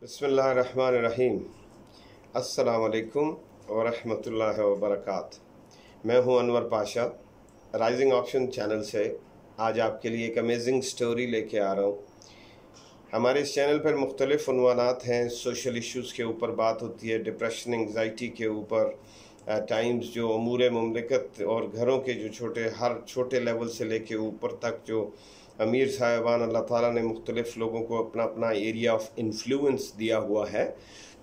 बिस्मिल्लाहिर्रहमानिर्रहीम। अस्सलाम वालेकुम वरहमतुल्लाहि वबरकात। मैं हूं Anwar Pasha, rising option channel से। आज आपके लिए एक अमेजिंग स्टोरी लेके आ रहा हूं। हमारे इस चैनल पर मुख्तलिफ़ उन्वानात हैं। सोशल इश्यूज़ के ऊपर बात होती है, डिप्रेशन, एंग्जाइटी के ऊपर, टाइम्स जो अमूर मुमलिकत और घरों के जो हर छोटे लेवल से लेके ऊपर तक जो अमीर साहिबान अल्लाह ताला ने मुख्तलिफ़ लोगों को अपना अपना एरिया ऑफ इन्फ्लुएंस दिया हुआ है,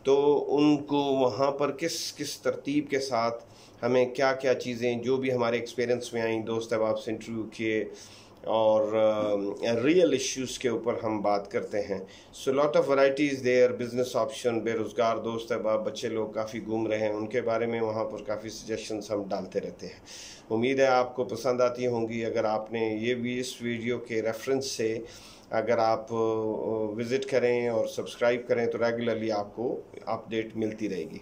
तो उनको वहाँ पर किस किस तरतीब के साथ हमें क्या क्या चीज़ें जो भी हमारे एक्सपीरियंस में आई, दोस्त अहबाब से इंटरव्यू किए और रियल इश्यूज़ के ऊपर हम बात करते हैं। So lot of varieties there, business option, बेरोज़गार दोस्त अहबाब, बच्चे लोग काफ़ी घूम रहे हैं, उनके बारे में वहाँ पर काफ़ी सजेशंस हम डालते रहते हैं। उम्मीद है आपको पसंद आती होंगी। अगर आपने ये भी इस वीडियो के रेफरेंस से अगर आप विज़िट करें और सब्सक्राइब करें तो रेगुलरली आपको अपडेट मिलती रहेगी।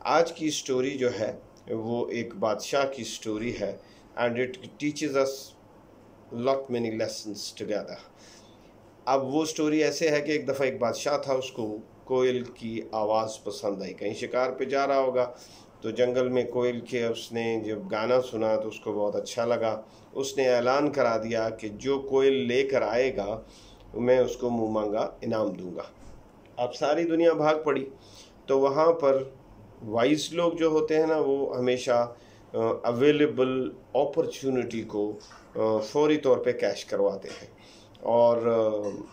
आज की स्टोरी जो है वो एक बादशाह की स्टोरी है, and it teaches us lot many lessons together. अब वो स्टोरी ऐसे है कि एक दफ़ा एक बादशाह था, उसको कोयल की आवाज़ पसंद आई। कहीं शिकार पे जा रहा होगा तो जंगल में कोयल के उसने जब गाना सुना तो उसको बहुत अच्छा लगा। उसने ऐलान करा दिया कि जो कोयल लेकर आएगा मैं उसको मुँह मांगा इनाम दूंगा। अब सारी दुनिया भाग पड़ी। तो वहाँ पर वाइज लोग जो होते हैं ना, वो हमेशा अवेलेबल अपॉर्चुनिटी को फौरी तौर पे कैश करवाते हैं, और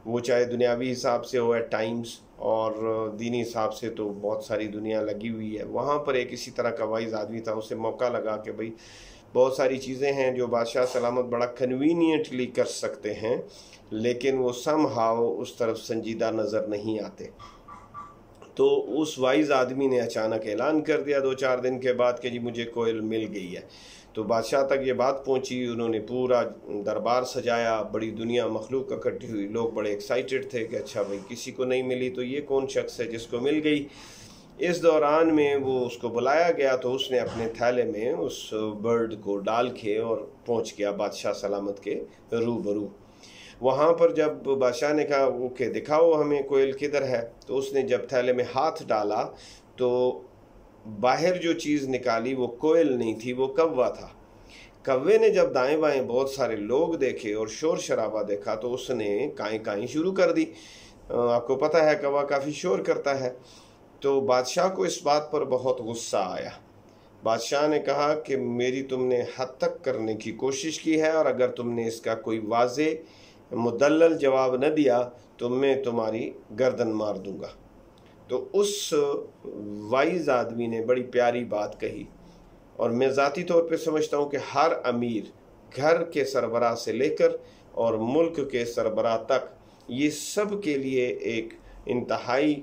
वो चाहे दुनियावी हिसाब से हो एट टाइम्स और दीनी हिसाब से तो बहुत सारी दुनिया लगी हुई है। वहाँ पर एक इसी तरह का वाइज आदमी था, उसे मौका लगा कि भाई बहुत सारी चीज़ें हैं जो बादशाह सलामत बड़ा कन्वीनियंटली कर सकते हैं, लेकिन वो समहाउ उस तरफ संजीदा नज़र नहीं आते। तो उस वाइज आदमी ने अचानक ऐलान कर दिया 2-4 दिन के बाद कि जी मुझे कोयल मिल गई है। तो बादशाह तक ये बात पहुंची, उन्होंने पूरा दरबार सजाया, बड़ी दुनिया मखलूक इकट्ठी हुई, लोग बड़े एक्साइटेड थे कि अच्छा भाई किसी को नहीं मिली तो ये कौन शख्स है जिसको मिल गई। इस दौरान में वो उसको बुलाया गया तो उसने अपने थैले में उस बर्ड को डाल के और पहुंच गया बादशाह सलामत के रूबरू। वहाँ पर जब बादशाह ने कहा ओके दिखाओ हमें कोयल किधर है, तो उसने जब थैले में हाथ डाला तो बाहर जो चीज़ निकाली वो कोयल नहीं थी, वो कौवा था। कौवे ने जब दाएं बाएं बहुत सारे लोग देखे और शोर शराबा देखा तो उसने काई काई शुरू कर दी। आपको पता है कौवा काफ़ी शोर करता है। तो बादशाह को इस बात पर बहुत गुस्सा आया। बादशाह ने कहा कि मेरी तुमने हद तक करने की कोशिश की है, और अगर तुमने इसका कोई वाज़े मुदल्लल जवाब न दिया तो मैं तुम्हारी गर्दन मार दूंगा। तो उस वाइज आदमी ने बड़ी प्यारी बात कही, और मैं ज़ाती तौर पे समझता हूँ कि हर अमीर, घर के सरबराह से लेकर और मुल्क के सरबराह तक, ये सब के लिए एक इंतहाई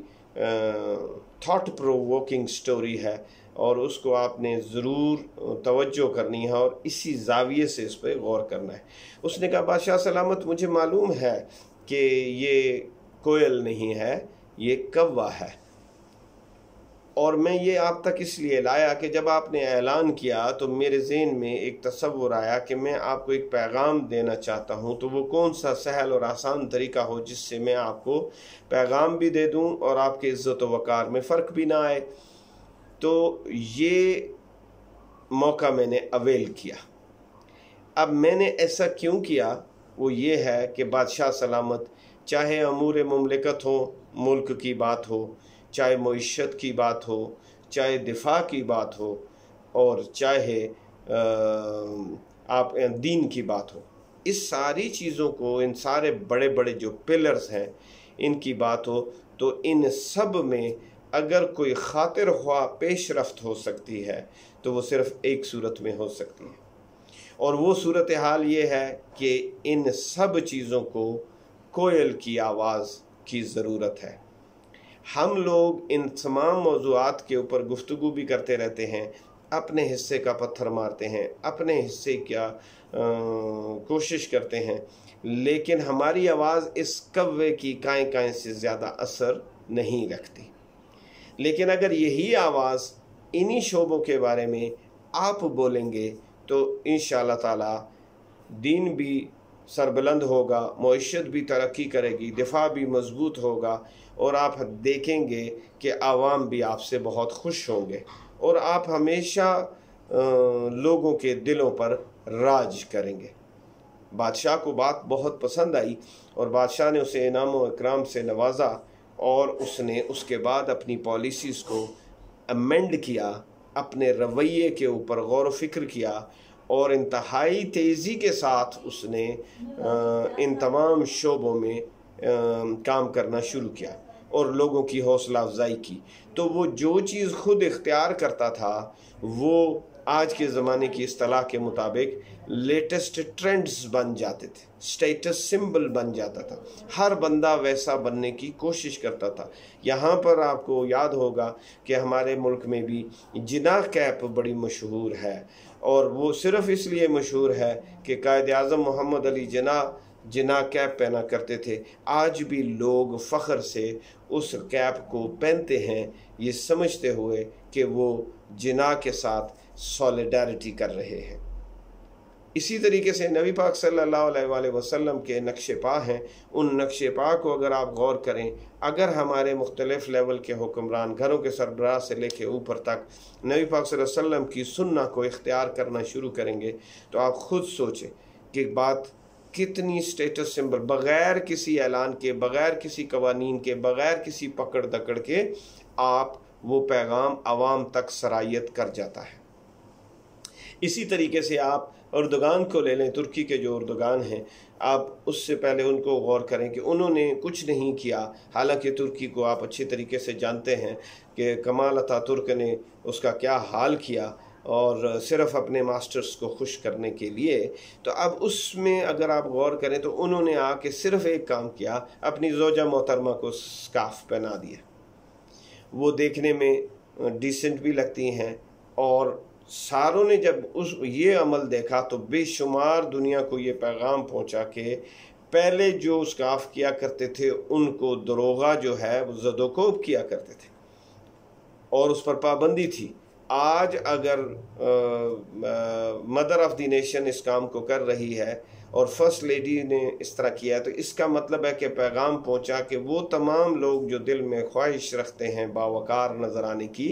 थॉट प्रोवोकिंग स्टोरी है, और उसको आपने ज़रूर तवज्जो करनी है और इसी जाविये से इस पर गौर करना है। उसने कहा बादशाह सलामत मुझे मालूम है कि ये कोयल नहीं है, ये कौवा है, और मैं ये आप तक इसलिए लाया कि जब आपने ऐलान किया तो मेरे ज़हन में एक तसव्वुर आया कि मैं आपको एक पैगाम देना चाहता हूँ, तो वो कौन सा सहल और आसान तरीका हो जिससे मैं आपको पैगाम भी दे दूँ और आपके इज़्ज़त व वक़ार में फ़र्क भी ना आए। तो ये मौका मैंने अवेल किया। अब मैंने ऐसा क्यों किया, वो ये है कि बादशाह सलामत चाहे अमूर मुमलिकत हो, मुल्क की बात हो, चाहे मईशत की बात हो, चाहे दिफा की बात हो, और चाहे आप दीन की बात हो, इस सारी चीज़ों को, इन सारे बड़े बड़े जो पिलर्स हैं इनकी बात हो, तो इन सब में अगर कोई खातिर ख्वाह पेश रफ्त हो सकती है तो वो सिर्फ़ एक सूरत में हो सकती है, और वो सूरत हाल ये है कि इन सब चीज़ों को कोयल की आवाज़ की ज़रूरत है। हम लोग इन तमाम मौज़ूआत के ऊपर गुफ्तगू भी करते रहते हैं, अपने हिस्से का पत्थर मारते हैं, अपने हिस्से क्या कोशिश करते हैं, लेकिन हमारी आवाज़ इस कौवे की काएँ काएँ से ज़्यादा असर नहीं रखती। लेकिन अगर यही आवाज़ इन्हीं शोबों के बारे में आप बोलेंगे तो इंशाअल्लाह ताला दीन भी सरबुलंद होगा, मईशत भी तरक्की करेगी, दिफा भी मजबूत होगा, और आप देखेंगे कि आवाम भी आपसे बहुत खुश होंगे और आप हमेशा लोगों के दिलों पर राज करेंगे। बादशाह को बात बहुत पसंद आई और बादशाह ने उसे इनाम व इकराम से नवाजा, और उसने उसके बाद अपनी पॉलिसीज़ को अमेंड किया, अपने रवैये के ऊपर गौर व फिक्र किया, और इंतहाई तेज़ी के साथ उसने इन तमाम शोबों में काम करना शुरू किया और लोगों की हौसला अफजाई की। तो वो जो चीज़ खुद इख्तियार करता था वो आज के ज़माने की इस्तिलाह के मुताबिक लेटेस्ट ट्रेंड्स बन जाते थे, स्टेटस सिंबल बन जाता था। हर बंदा वैसा बनने की कोशिश करता था। यहाँ पर आपको याद होगा कि हमारे मुल्क में भी जिना कैप बड़ी मशहूर है, और वो सिर्फ़ इसलिए मशहूर है कि कायद आज़म मोहम्मद अली जिना कैप पहना करते थे। आज भी लोग फ़ख्र से उस कैप को पहनते हैं, ये समझते हुए कि वो जिना के साथ सॉलिडारिटी कर रहे हैं। इसी तरीके से नबी पाक सल्लल्लाहु अलैहि वसल्लम के नक्शे पा हैं। उन नक्शे पा को अगर आप गौर करें, अगर हमारे मुख्तलिफ लेवल के हुक्मरान, घरों के सरबराह से लेके ऊपर तक नबी पाक सल्लल्लाहु अलैहि वसल्लम की सुन्ना को इख्तियार करना शुरू करेंगे तो आप ख़ुद सोचें कि बात कितनी स्टेटस सिंबल, बग़ैर किसी ऐलान के, बग़ैर किसी कवानीन के, बग़ैर किसी पकड़ दकड़ के आप वो पैगाम आवाम तक सरायत कर जाता है। इसी तरीके से आप अर्दोगान को ले लें, तुर्की के जो अर्दोगान हैं, आप उससे पहले उनको गौर करें कि उन्होंने कुछ नहीं किया। हालांकि तुर्की को आप अच्छी तरीके से जानते हैं कि कमाल अतातुर्क ने उसका क्या हाल किया, और सिर्फ़ अपने मास्टर्स को खुश करने के लिए। तो अब उसमें अगर आप गौर करें तो उन्होंने आके सिर्फ़ एक काम किया, अपनी ज़ौजा मोहतरमा को स्कार्फ पहना दिया। वो देखने में डिसेंट भी लगती हैं, और सारों ने जब ये अमल देखा तो बेशुमार दुनिया को ये पैगाम पहुंचा कि पहले जो स्कार्फ किया करते थे उनको दरोगा जो है वो ज़दोकोब किया करते थे और उस पर पाबंदी थी। आज अगर मदर ऑफ़ द नेशन इस काम को कर रही है और फर्स्ट लेडी ने इस तरह किया है, तो इसका मतलब है कि पैगाम पहुंचा कि वो तमाम लोग जो दिल में ख्वाहिश रखते हैं बावकार नज़र आने की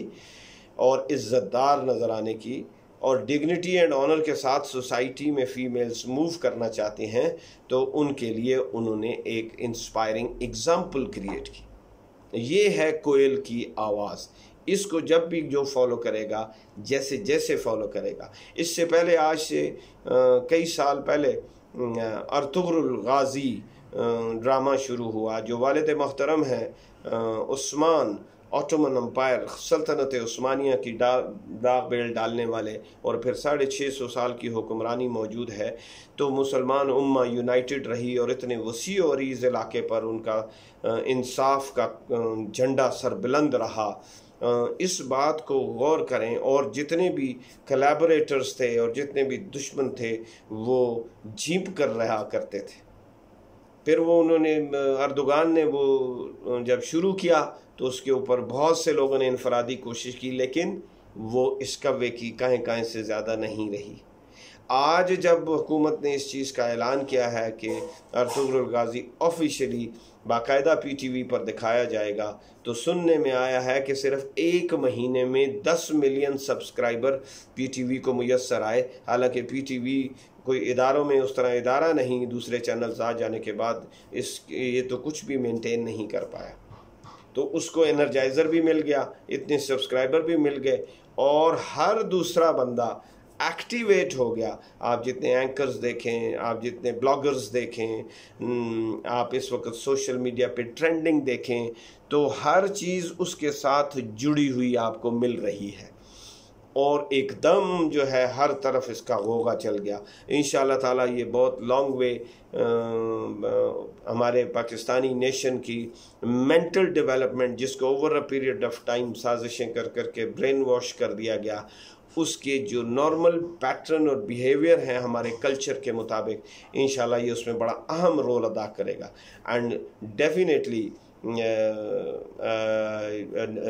और इज़्ज़तदार नज़र आने की और डिग्निटी एंड ऑनर के साथ सोसाइटी में फ़ीमेल्स मूव करना चाहते हैं, तो उनके लिए उन्होंने एक इंस्पायरिंग एग्ज़ाम्पल क्रिएट की। ये है कोयल की आवाज़। इसको जब भी जो फॉलो करेगा, जैसे जैसे फॉलो करेगा, इससे पहले आज से कई साल पहले अर्तुगरुल गाज़ी ड्रामा शुरू हुआ, जो वालिद मोहतरम हैं उस्मान, ऑटोमन एम्पायर, सल्तनत उस्मानिया की दाग बेल डालने वाले, और फिर 650 साल की हुक्मरानी मौजूद है। तो मुसलमान उम्मा यूनाइटेड रही और इतने वसी और ईज़ इलाके पर उनका इंसाफ का झंडा सरबुलंद रहा। इस बात को गौर करें, और जितने भी कोलैबोरेटर्स थे और जितने भी दुश्मन थे वो झींप कर रहा करते थे। फिर वो उन्होंने अर्दोगान ने वो जब शुरू किया तो उसके ऊपर बहुत से लोगों ने इनफरादी कोशिश की, लेकिन वो इस कव्वे की काहें से ज़्यादा नहीं रही। आज जब हुकूमत ने इस चीज़ का ऐलान किया है कि अर्तुगरुल गाज़ी ऑफिशियली बाकायदा PTV पर दिखाया जाएगा, तो सुनने में आया है कि सिर्फ 1 महीने में 10 मिलियन सब्सक्राइबर PTV को मुयस्सर आए। हालांकि PTV कोई इदारों में उस तरह इदारा नहीं, दूसरे चैनल्स आ जाने के बाद ये तो कुछ भी मेंटेन नहीं कर पाया। तो उसको एनर्जाइज़र भी मिल गया, इतने सब्सक्राइबर भी मिल गए, और हर दूसरा बंदा एक्टिवेट हो गया। आप जितने एंकर्स देखें, आप जितने ब्लॉगर्स देखें, आप इस वक्त सोशल मीडिया पे ट्रेंडिंग देखें, तो हर चीज़ उसके साथ जुड़ी हुई आपको मिल रही है, और एकदम जो है हर तरफ इसका गोगा चल गया। इंशाअल्लाह ताला ये बहुत लॉन्ग वे हमारे पाकिस्तानी नेशन की मेंटल डेवलपमेंट, जिसको over a period of time साजिशें कर के ब्रेन वॉश कर दिया गया, उसके जो नॉर्मल पैटर्न और बिहेवियर हैं हमारे कल्चर के मुताबिक, इंशाल्लाह ये उसमें बड़ा अहम रोल अदा करेगा। And definitely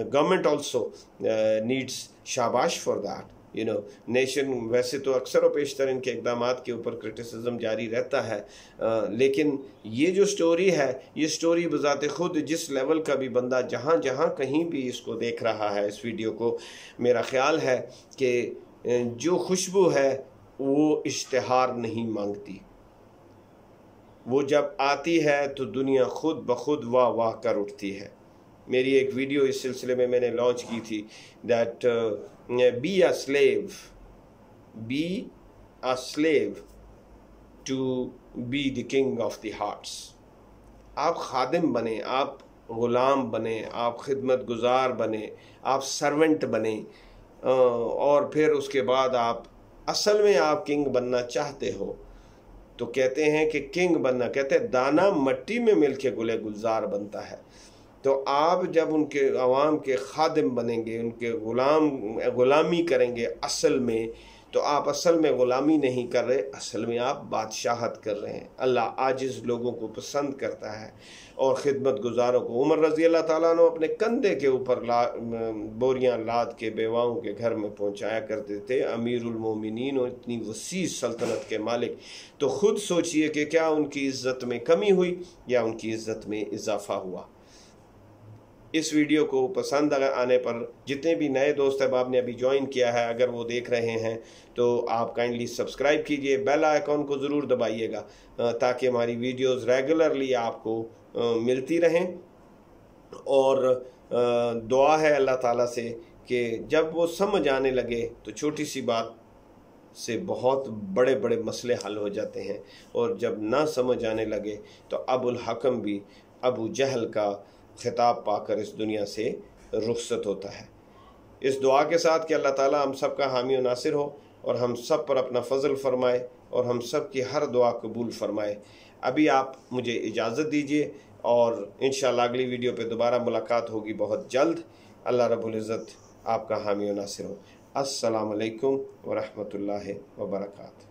government also needs शाबाश फॉर दैट। नेशन वैसे तो अक्सर व पेशतर इनके इक़दामात के ऊपर क्रिटिसिज्म जारी रहता है, लेकिन ये जो स्टोरी है, ये स्टोरी बज़ाते ख़ुद जिस लेवल का भी बंदा जहाँ जहाँ कहीं भी इसको देख रहा है, इस वीडियो को, मेरा ख़्याल है कि जो खुशबू है वो इश्तिहार नहीं मांगती, वो जब आती है तो दुनिया खुद ब खुद वाह वाह कर उठती है। मेरी एक वीडियो इस सिलसिले में मैंने लॉन्च की थी, that be a slave to be the king of the hearts. आप खादिम बने, आप ग़ुलाम बने, आप खिदमत गुजार बने, आप सर्वेंट बने, और फिर उसके बाद आप असल में आप किंग बनना चाहते हो तो कहते हैं कि किंग बनना, कहते हैं दाना मट्टी में मिल के गुले गुलजार बनता है। तो आप जब उनके अवाम के खादिम बनेंगे, उनके ग़ुलामी करेंगे असल में, तो आप असल में ग़ुलामी नहीं कर रहे, असल में आप बादशाहत कर रहे हैं। अल्लाह आजिज़ लोगों को पसंद करता है और ख़िदमत गुजारों को। उमर रज़ी अल्लाह ताला अन्हु अपने कंधे के ऊपर बोरियां लाद के बेवाओं के घर में पहुंचाया करते थे, अमीरुल मोमिनीन और इतनी वसी सल्तनत के मालिक। तो ख़ुद सोचिए कि क्या उनकी इज़्ज़त में कमी हुई या उनकी इज़्ज़त में इजाफ़ा हुआ। इस वीडियो को पसंद आने पर जितने भी नए दोस्त अहबाब ने अभी ज्वाइन किया है, अगर वो देख रहे हैं तो आप काइंडली सब्सक्राइब कीजिए, बेल आइकॉन को ज़रूर दबाइएगा ताकि हमारी वीडियोस रेगुलरली आपको मिलती रहें। और दुआ है अल्लाह ताला से कि जब वो समझ आने लगे तो छोटी सी बात से बहुत बड़े बड़े मसले हल हो जाते हैं, और जब ना समझ आने लगे तो अबुल हकम भी अबू जहल का खिताब पाकर इस दुनिया से रुखसत होता है। इस दुआ के साथ कि अल्लाह ताला हम सब का हामी और नासिर हो और हम सब पर अपना फ़ज़ल फ़रमाए और हम सब की हर दुआ कबूल फ़रमाए। अभी आप मुझे इजाज़त दीजिए और इंशाअल्लाह अगली वीडियो पे दोबारा मुलाकात होगी बहुत जल्द। अल्लाह रब्बुल इज़्ज़त आपका हामी और नासिर हो। अस्सलामु अलैकुम व रहमतुल्लाहि व बरकातहू।